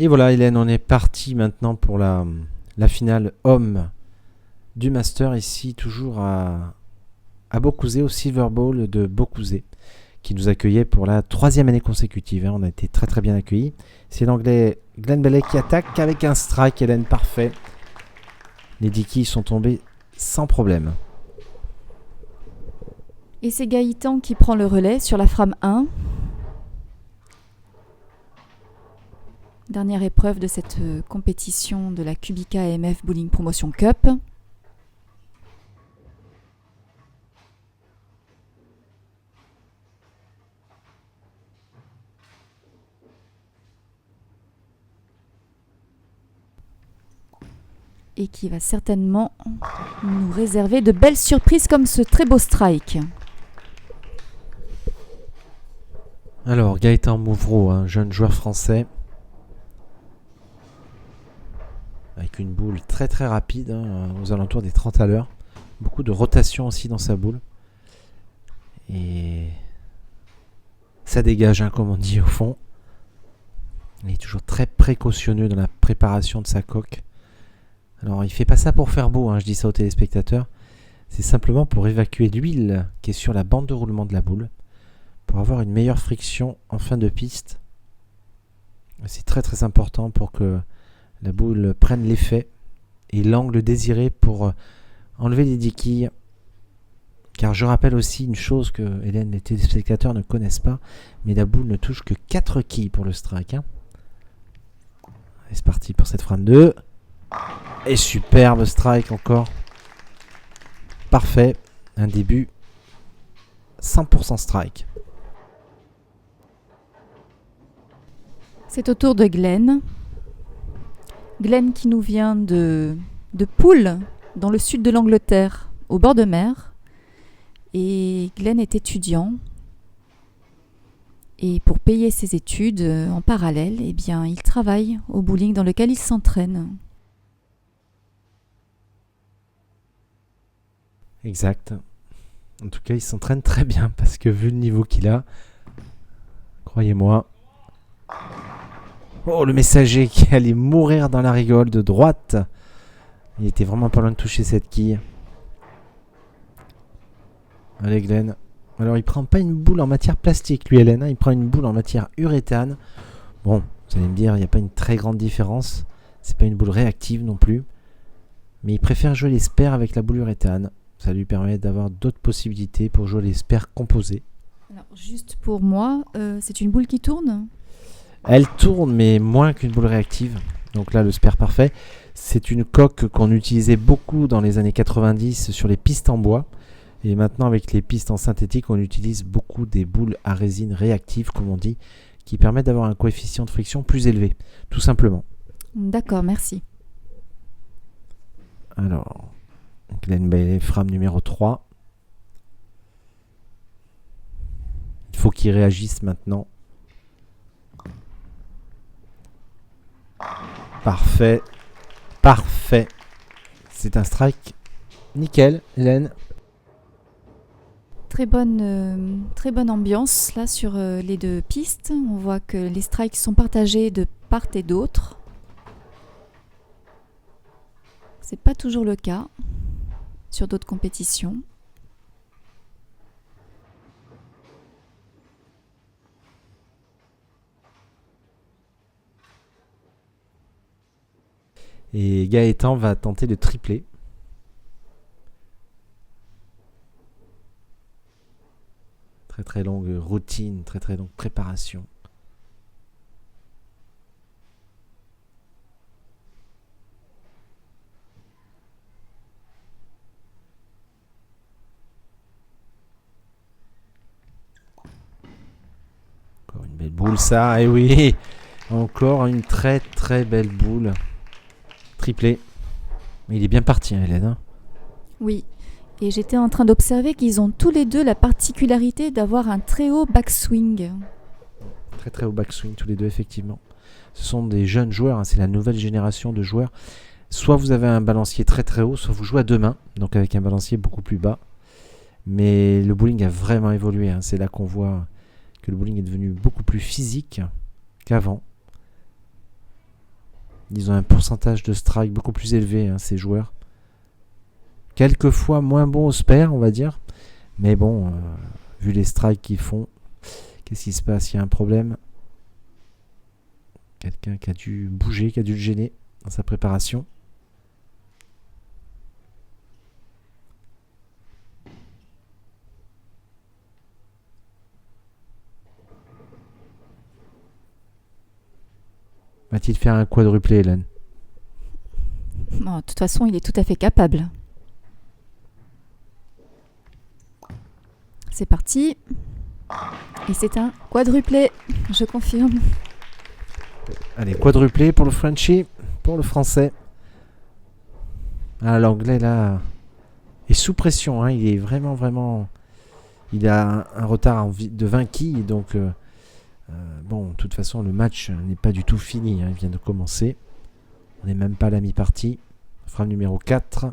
Et voilà Hélène, on est parti maintenant pour la finale homme du Master, ici toujours à Beaucouzé, au Silver Bowl de Beaucouzé, qui nous accueillait pour la 3e année consécutive. On a été très très bien accueillis. C'est l'anglais Glenn Bailey qui attaque avec un strike, Hélène, parfait. Les dickies sont tombés sans problème. Et c'est Gaëtan qui prend le relais sur la frame 1. Dernière épreuve de cette compétition de la Kubica AMF Bowling Promotion Cup. Et qui va certainement nous réserver de belles surprises comme ce très beau strike. Alors, Gaëtan Mouvreau, un jeune joueur français, avec une boule très très rapide, aux alentours des 30 à l'heure. Beaucoup de rotation aussi dans sa boule. Et ça dégage, comme on dit au fond. Il est toujours très précautionneux dans la préparation de sa coque. Alors, il fait pas ça pour faire beau, je dis ça aux téléspectateurs. C'est simplement pour évacuer l'huile qui est sur la bande de roulement de la boule, pour avoir une meilleure friction en fin de piste. C'est très très important pour que la boule prenne l'effet et l'angle désiré pour enlever les dickies. Car je rappelle aussi une chose que Hélène, les téléspectateurs ne connaissent pas, mais la boule ne touche que 4 quilles pour le strike. Et c'est parti pour cette frame 2. Et superbe strike encore. Parfait. Un début 100% strike. C'est au tour de Glenn. Glenn qui nous vient de Poole, dans le sud de l'Angleterre, au bord de mer. Et Glenn est étudiant. Et pour payer ses études en parallèle, il travaille au bowling dans lequel il s'entraîne. Exact. En tout cas, il s'entraîne très bien parce que vu le niveau qu'il a, croyez-moi. Oh, le messager qui allait mourir dans la rigole de droite. Il était vraiment pas loin de toucher cette quille. Allez, Glenn. Alors, il prend pas une boule en matière plastique, lui, Hélène. Il prend une boule en matière uréthane. Bon, vous allez me dire, il n'y a pas une très grande différence. C'est pas une boule réactive non plus. Mais il préfère jouer les spares avec la boule uréthane. Ça lui permet d'avoir d'autres possibilités pour jouer les spares composés. Alors, juste pour moi, c'est une boule qui tourne ? Elle tourne, mais moins qu'une boule réactive. Donc là, le spare parfait. C'est une coque qu'on utilisait beaucoup dans les années 90 sur les pistes en bois. Et maintenant, avec les pistes en synthétique, on utilise beaucoup des boules à résine réactives, comme on dit, qui permettent d'avoir un coefficient de friction plus élevé, tout simplement. D'accord, merci. Alors, Glenn Bailey, frame numéro 3. Il faut qu'il réagisse maintenant. Parfait. Parfait. C'est un strike. Nickel, Hélène. Très bonne ambiance là sur les deux pistes. On voit que les strikes sont partagés de part et d'autre. C'est pas toujours le cas sur d'autres compétitions. Et Gaëtan va tenter de tripler. Très très longue routine, très très longue préparation. Encore une belle boule ça, et oui, encore une très très belle boule. Triplé. Mais il est bien parti, Hélène. Oui, et j'étais en train d'observer qu'ils ont tous les deux la particularité d'avoir un très haut backswing. Très très haut backswing, tous les deux, effectivement. Ce sont des jeunes joueurs, c'est la nouvelle génération de joueurs. Soit vous avez un balancier très très haut, soit vous jouez à deux mains, donc avec un balancier beaucoup plus bas. Mais le bowling a vraiment évolué. C'est là qu'on voit que le bowling est devenu beaucoup plus physique qu'avant. Ils ont un pourcentage de strike beaucoup plus élevé, ces joueurs. Quelquefois moins bons au spare, on va dire. Mais bon, vu les strikes qu'ils font, qu'est-ce qui se passe? Il y a un problème. Quelqu'un qui a dû bouger, qui a dû le gêner dans sa préparation. Va-t-il faire un quadruplé, Hélène? Bon, de toute façon, il est tout à fait capable. C'est parti. Et c'est un quadruplé, je confirme. Allez, quadruplé pour le Frenchie, pour le Français. Ah, l'Anglais, là, est sous pression. Il est vraiment... Il a un retard de 20 quilles, donc... bon, de toute façon, le match n'est pas du tout fini. Il vient de commencer. On n'est même pas à la mi-partie. Frame numéro 4.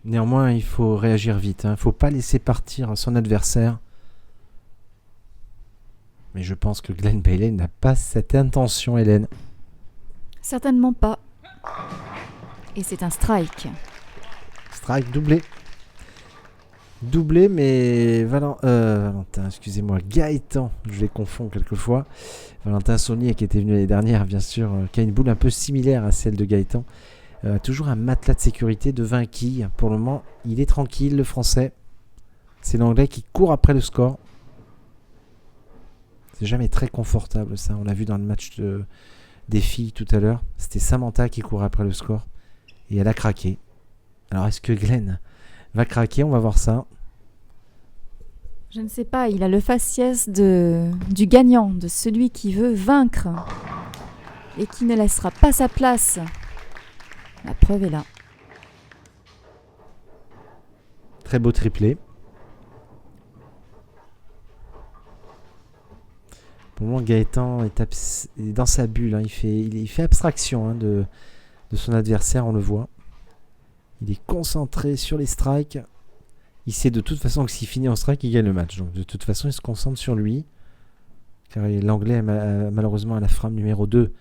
Néanmoins, il faut réagir vite. Il ne faut pas laisser partir son adversaire. Mais je pense que Glenn Bailey n'a pas cette intention, Hélène. Certainement pas. Et c'est un strike. Strike doublé. Doublé, mais Valentin, excusez-moi, Gaëtan, je les confonds quelquefois. Valentin Saunier, qui était venu l'année dernière, bien sûr, qui a une boule un peu similaire à celle de Gaëtan. Toujours un matelas de sécurité de 20 quilles. Pour le moment, il est tranquille, le Français. C'est l'Anglais qui court après le score. C'est jamais très confortable, ça. On l'a vu dans le match des filles tout à l'heure. C'était Samantha qui courait après le score. Et elle a craqué. Alors, est-ce que Glenn va craquer? On va voir ça. Je ne sais pas, il a le faciès du gagnant, de celui qui veut vaincre et qui ne laissera pas sa place. La preuve est là. Très beau triplé. Pour le moment, Gaëtan est dans sa bulle. Il fait abstraction de son adversaire, on le voit. Il est concentré sur les strikes. Il sait de toute façon que s'il finit en strike, il gagne le match. Donc de toute façon, il se concentre sur lui. Car l'Anglais, malheureusement, à la frame numéro 2,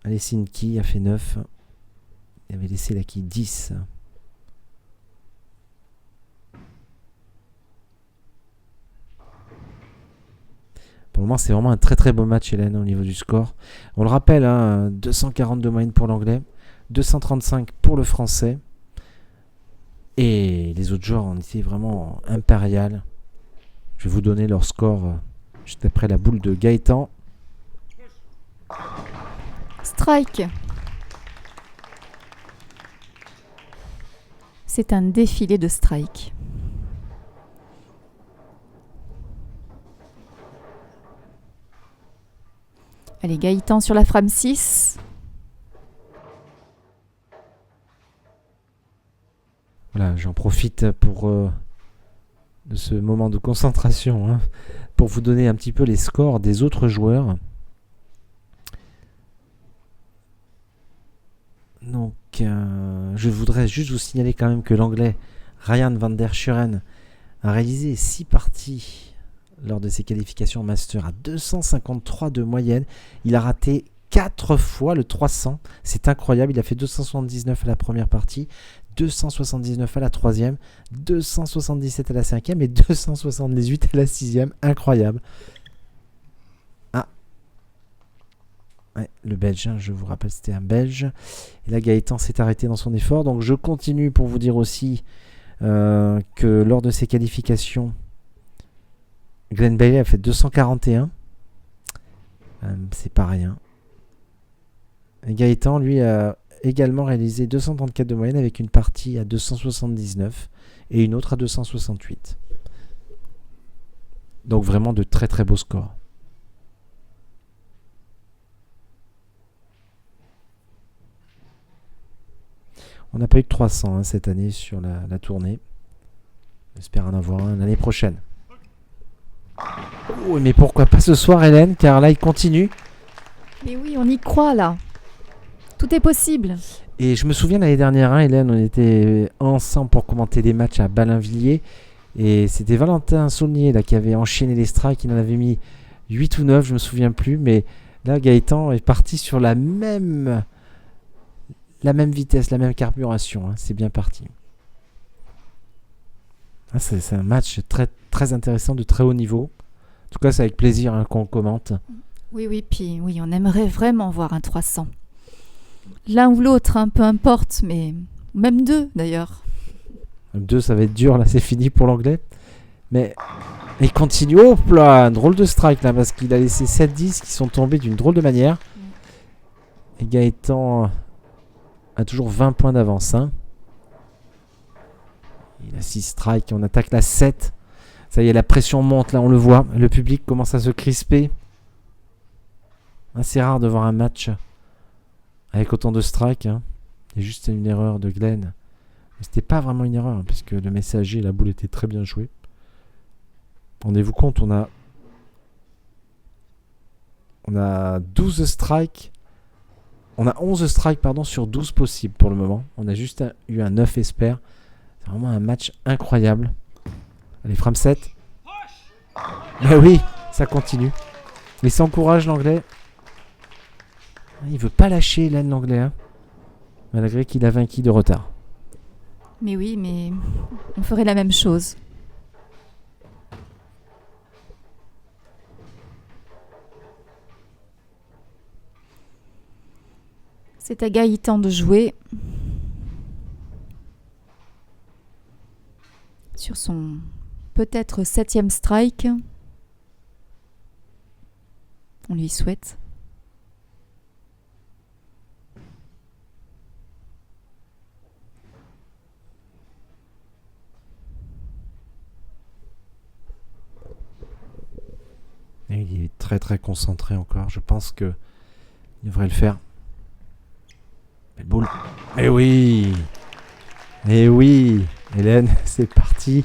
a laissé une quille, a fait 9. Il avait laissé la quille 10. Pour le moment, c'est vraiment un très très beau match, Hélène, au niveau du score. On le rappelle, 242 moyenne pour l'Anglais, 235 pour le Français. Et les autres joueurs en étaient vraiment impériales. Je vais vous donner leur score juste après la boule de Gaëtan. Strike. C'est un défilé de strike. Allez, Gaëtan sur la frame 6. Voilà, j'en profite de ce moment de concentration pour vous donner un petit peu les scores des autres joueurs. Donc, je voudrais juste vous signaler quand même que l'Anglais Ryan van der Schuren a réalisé 6 parties lors de ses qualifications Master à 253 de moyenne. Il a raté 4 fois le 300. C'est incroyable. Il a fait 279 à la première partie, 279 à la troisième, 277 à la cinquième et 278 à la sixième. Incroyable. Ouais, le Belge, je vous rappelle, c'était un Belge. Et là, Gaëtan s'est arrêté dans son effort. Donc, je continue pour vous dire aussi que lors de ses qualifications, Glenn Bailey a fait 241. C'est pas rien. Et Gaëtan, lui, a également réalisé 234 de moyenne avec une partie à 279 et une autre à 268. Donc, vraiment de très très beaux scores. On n'a pas eu de 300 cette année sur la tournée. J'espère en avoir un l'année prochaine. Oh, mais pourquoi pas ce soir, Hélène? Car là, il continue. Mais oui, on y croit là. Tout est possible. Et je me souviens l'année dernière, Hélène, on était ensemble pour commenter des matchs à Ballainvilliers. Et c'était Valentin Saulnier là, qui avait enchaîné les strikes. Il en avait mis 8 ou 9, je me souviens plus. Mais là, Gaëtan est parti sur la même vitesse, la même carburation. Hein. C'est bien parti. Ah, c'est un match très, très intéressant, de très haut niveau. En tout cas, c'est avec plaisir hein, qu'on commente. Oui, puis oui, on aimerait vraiment voir un 300. L'un ou l'autre, hein, peu importe, mais même deux d'ailleurs. 2, ça va être dur, là, c'est fini pour l'anglais. Mais il continue. Hop là, un drôle de strike là, parce qu'il a laissé 7-10 qui sont tombés d'une drôle de manière. Et Gaëtan a toujours 20 points d'avance. Hein. Il a 6 strikes, on attaque la 7. Ça y est, la pression monte, là on le voit. Le public commence à se crisper. C'est rare de voir un match avec autant de strikes. Hein. Il y a juste une erreur de Glenn. Mais c'était pas vraiment une erreur, hein, parce que le messager, la boule était très bien jouée. Rendez-vous compte, on a 12 strikes. On a 11 strikes sur 12 possibles pour le moment. On a juste eu un 9 espère. C'est vraiment un match incroyable. Allez, frame 7. Mais oui, ça continue. Il s'encourage l'anglais. Il veut pas lâcher l'anglais. Hein, malgré qu'il a 20 kills de retard. Mais oui, mais on ferait la même chose. C'est à Gaëtan de jouer sur son peut-être 7e strike. On lui souhaite. Et il est très très concentré encore. Je pense que il devrait le faire. Belle boule. Eh oui. Eh oui. Hélène, c'est parti.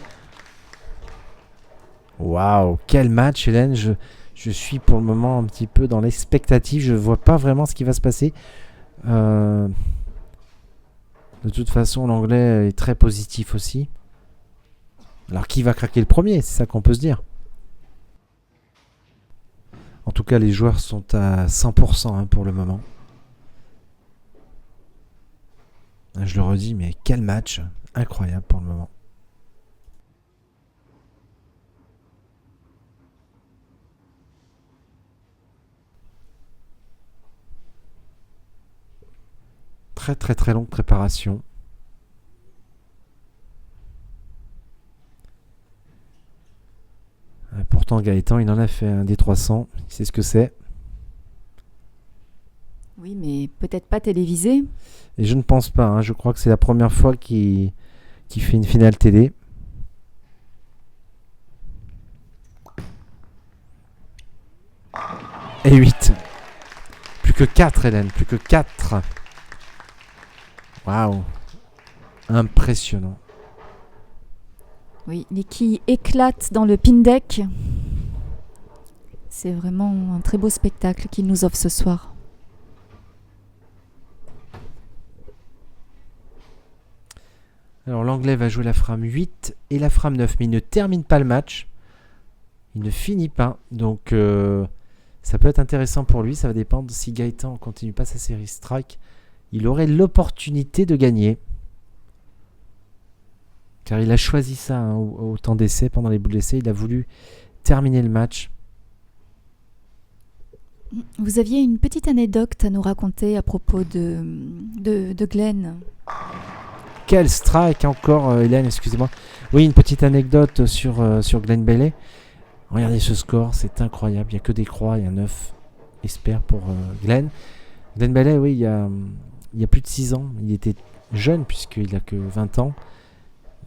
Waouh, quel match, Hélène. Je suis pour le moment un petit peu dans l'expectative. Je ne vois pas vraiment ce qui va se passer. De toute façon, l'anglais est très positif aussi. Alors, qui va craquer le premier? C'est ça qu'on peut se dire. En tout cas, les joueurs sont à 100% hein, pour le moment. Je le redis, mais quel match. Incroyable pour le moment. Très très très longue préparation. Pourtant Gaëtan il en a fait un des 300. Il sait ce que c'est. Oui, mais peut-être pas télévisé. Et je ne pense pas. Hein, je crois que c'est la première fois qu'il fait une finale télé. Et 8. Plus que 4 Hélène. Plus que 4. Waouh. Impressionnant. Oui, les quilles éclatent dans le pin deck. C'est vraiment un très beau spectacle qu'il nous offre ce soir. Alors l'anglais va jouer la frame 8 et la frame 9, mais il ne termine pas le match. Il ne finit pas, donc ça peut être intéressant pour lui. Ça va dépendre si Gaëtan ne continue pas sa série strike. Il aurait l'opportunité de gagner. Car il a choisi ça hein, au temps d'essai, pendant les boules d'essai. Il a voulu terminer le match. Vous aviez une petite anecdote à nous raconter à propos de Glenn. Quel strike encore, Hélène, excusez-moi. Oui, une petite anecdote sur Glenn Bailey. Regardez ce score, c'est incroyable. Il n'y a que des croix, il y a 9 espères pour Glenn. Glenn Bailey, oui, il y a plus de 6 ans. Il était jeune puisqu'il n'a que 20 ans.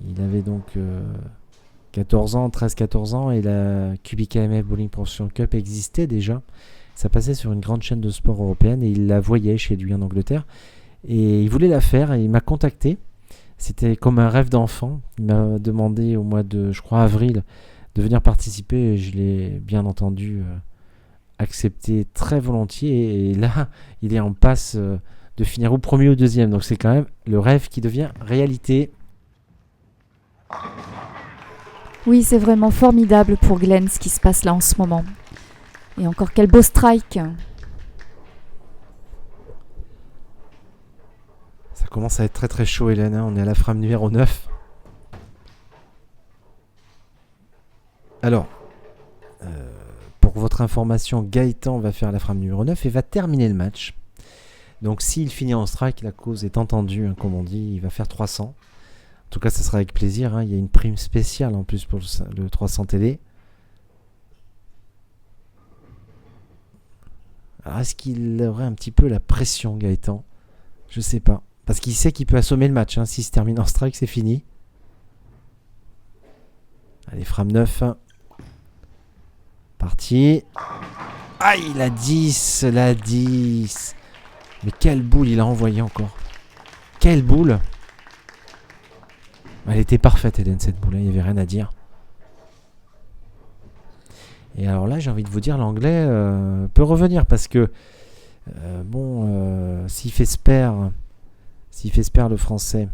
Il avait donc 13-14 ans et la QBKMF Bowling Professional Cup existait déjà. Ça passait sur une grande chaîne de sport européenne et il la voyait chez lui en Angleterre. Et il voulait la faire et il m'a contacté. C'était comme un rêve d'enfant. Il m'a demandé au mois de, je crois, avril, de venir participer. Et je l'ai bien entendu accepté très volontiers. Et là, il est en passe de finir au premier ou au deuxième. Donc c'est quand même le rêve qui devient réalité. Oui, c'est vraiment formidable pour Glenn ce qui se passe là en ce moment. Et encore quel beau strike. Ça commence à être très très chaud, Hélène. On est à la frame numéro 9. Alors, pour votre information, Gaëtan va faire la frame numéro 9 et va terminer le match. Donc s'il finit en strike, la cause est entendue, hein, comme on dit, il va faire 300. En tout cas, ça sera avec plaisir. Hein. Il y a une prime spéciale en plus pour le 300 télé. Alors, est-ce qu'il aurait un petit peu la pression, Gaëtan? Je sais pas. Parce qu'il sait qu'il peut assommer le match. Hein. S'il se termine en strike, c'est fini. Allez, frame 9. Parti. Aïe, la 10. La 10. Mais quelle boule il a envoyé encore. Quelle boule. Elle était parfaite, Hélène, cette boule. Il n'y avait rien à dire. Et alors là, j'ai envie de vous dire, l'anglais peut revenir. Parce que, s'il fait spare le français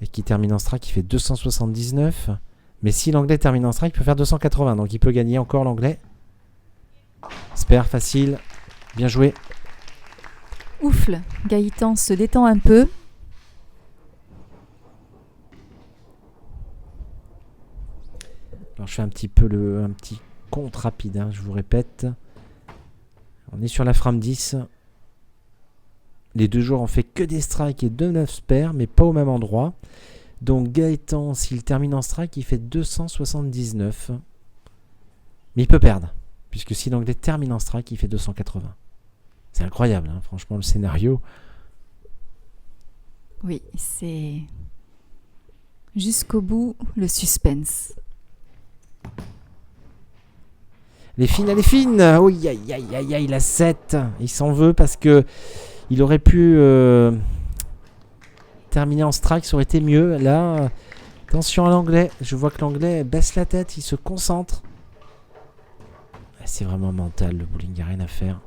et qu'il termine en strike, il fait 279. Mais si l'anglais termine en strike, il peut faire 280. Donc il peut gagner encore l'anglais. Spare, facile. Bien joué. Oufle, Gaëtan se détend un peu. Alors je fais un petit compte rapide, hein, je vous répète. On est sur la frame 10. Les deux joueurs ont fait que des strikes et 2-9 spares, mais pas au même endroit. Donc Gaëtan, s'il termine en strike, il fait 279. Mais il peut perdre, puisque si l'anglais termine en strike, il fait 280. C'est incroyable, hein, franchement, le scénario. Oui, c'est jusqu'au bout le suspense. Les fines, elle est fine. Oh, aïe, la 7. Il s'en veut parce que il aurait pu terminer en strike, ça aurait été mieux. Là, attention à l'anglais. Je vois que l'anglais baisse la tête, il se concentre. C'est vraiment mental, le bowling, il n'y a rien à faire.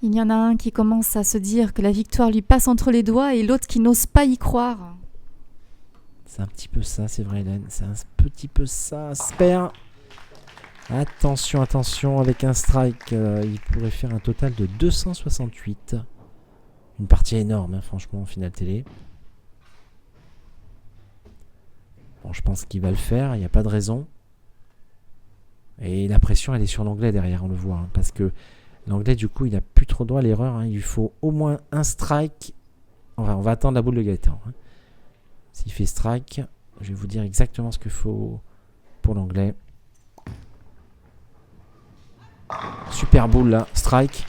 Il y en a un qui commence à se dire que la victoire lui passe entre les doigts et l'autre qui n'ose pas y croire. C'est un petit peu ça, c'est vrai, Hélène. C'est un petit peu ça. Spare. Attention, attention. Avec un strike, il pourrait faire un total de 268. Une partie énorme, hein, franchement, en finale télé. Bon, je pense qu'il va le faire. Il n'y a pas de raison. Et la pression, elle est sur l'anglais derrière, on le voit. Hein, parce que l'anglais, du coup, il n'a plus trop droit à l'erreur. Hein. Il lui faut au moins un strike. Enfin, on va attendre la boule de Gaëtan. Hein. S'il fait strike, je vais vous dire exactement ce qu'il faut pour l'anglais. Super boule là, strike.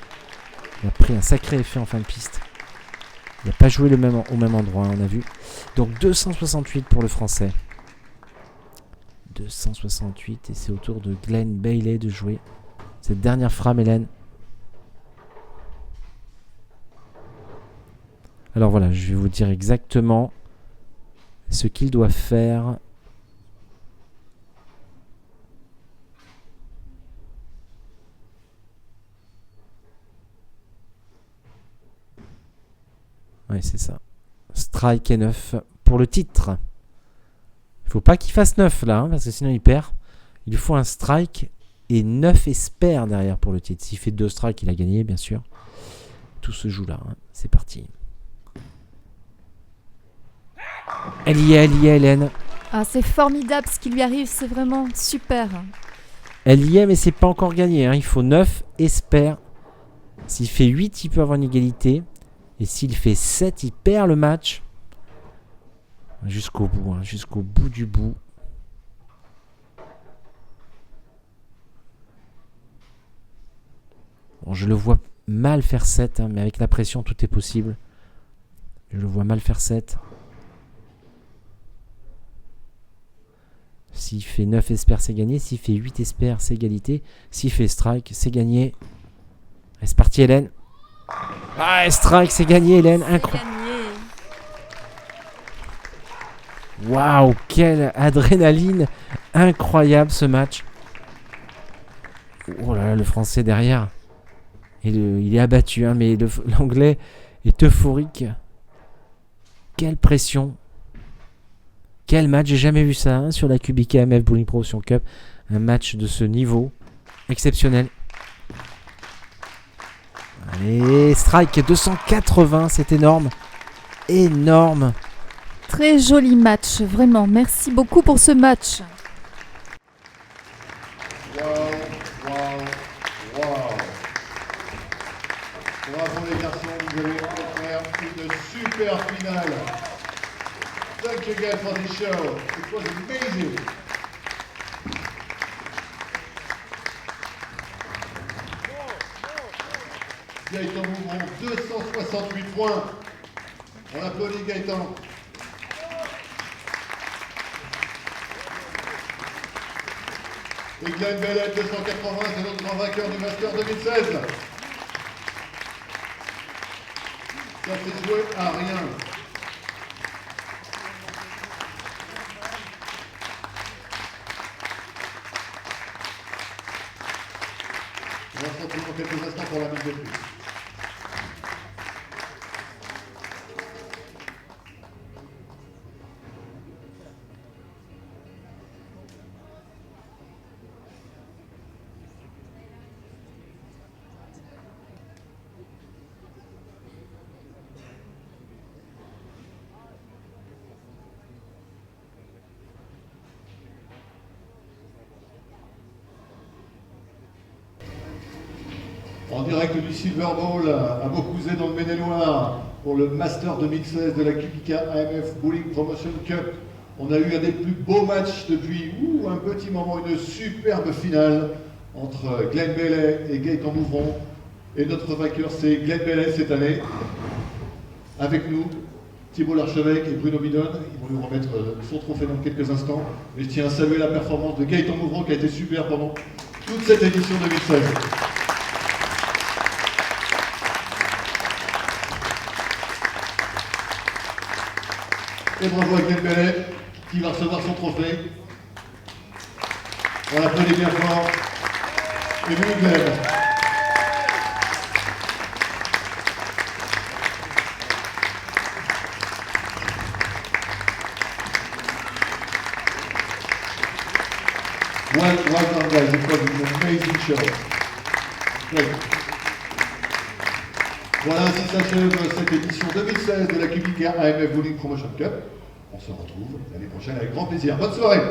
Il a pris un sacré effet en fin de piste. Il n'a pas joué au même endroit, on a vu. Donc 268 pour le français. 268 et c'est au tour de Glenn Bailey de jouer cette dernière frame, Hélène. Alors voilà, je vais vous dire exactement ce qu'il doit faire. Ouais, c'est ça. Strike et 9 pour le titre. Il faut pas qu'il fasse 9 là, hein, parce que sinon il perd. Il lui faut un strike et 9 et spare derrière pour le titre. S'il fait 2 strikes, il a gagné, bien sûr. Tout se joue là. Hein. C'est parti. Elle y est, Hélène. Ah, c'est formidable ce qui lui arrive, c'est vraiment super. Elle y est, mais c'est pas encore gagné. Hein. Il faut 9 et spare. S'il fait 8, il peut avoir une égalité. Et s'il fait 7, il perd le match. Jusqu'au bout, hein, jusqu'au bout du bout. Bon, je le vois mal faire 7, hein, mais avec la pression, tout est possible. Je le vois mal faire 7. S'il fait 9 espères, c'est gagné. S'il fait 8 espères, c'est égalité. S'il fait strike, c'est gagné. Allez, c'est parti, Hélène. Ah, strike, c'est gagné, Hélène. Incroyable. Waouh, quelle adrénaline. Incroyable ce match. Oh là là, le français derrière. Et il est abattu, hein, mais l'anglais est euphorique. Quelle pression. Quel match, j'ai jamais vu ça hein, sur la QBK AMF Bowling Promotion Cup. Un match de ce niveau exceptionnel. Allez, strike 280, c'est énorme. Énorme. Très joli match, vraiment. Merci beaucoup pour ce match. Wow, wow, wow. Bravo les garçons, vous avez offert une super finale. Thank you guys for this show. It was amazing. Gaëtan Mouvron, 268 points. On applaudit Gaëtan. Et Glenn Bellet, 280, c'est notre grand vainqueur du Master 2016. Ça s'est joué à rien. On va se retrouver dans quelques instants pour la mise de prix. En direct du Silver Bowl à Beaucouzé dans le Maine-et-Loire pour le Master 2016 de la QBK AMF Bowling Promotion Cup. On a eu un des plus beaux matchs depuis un petit moment, une superbe finale entre Glenn Bellet et Gaëtan Mouvron. Et notre vainqueur c'est Glenn Bellet cette année. Avec nous, Thibault Larchevêque et Bruno Bidon. Ils vont nous remettre son trophée dans quelques instants. Mais je tiens à saluer la performance de Gaëtan Mouvron qui a été super pendant toute cette édition 2016. Et bravo à Glenn Bellet qui va recevoir son trophée. On l'applaudit bien fort. Et vous, Glenn. Well done, guys. It was an amazing show. Great. Voilà, ainsi s'achève cette édition 2016 de la QBK AMF Bowling Promotion Cup. On se retrouve l'année prochaine avec grand plaisir. Bonne soirée!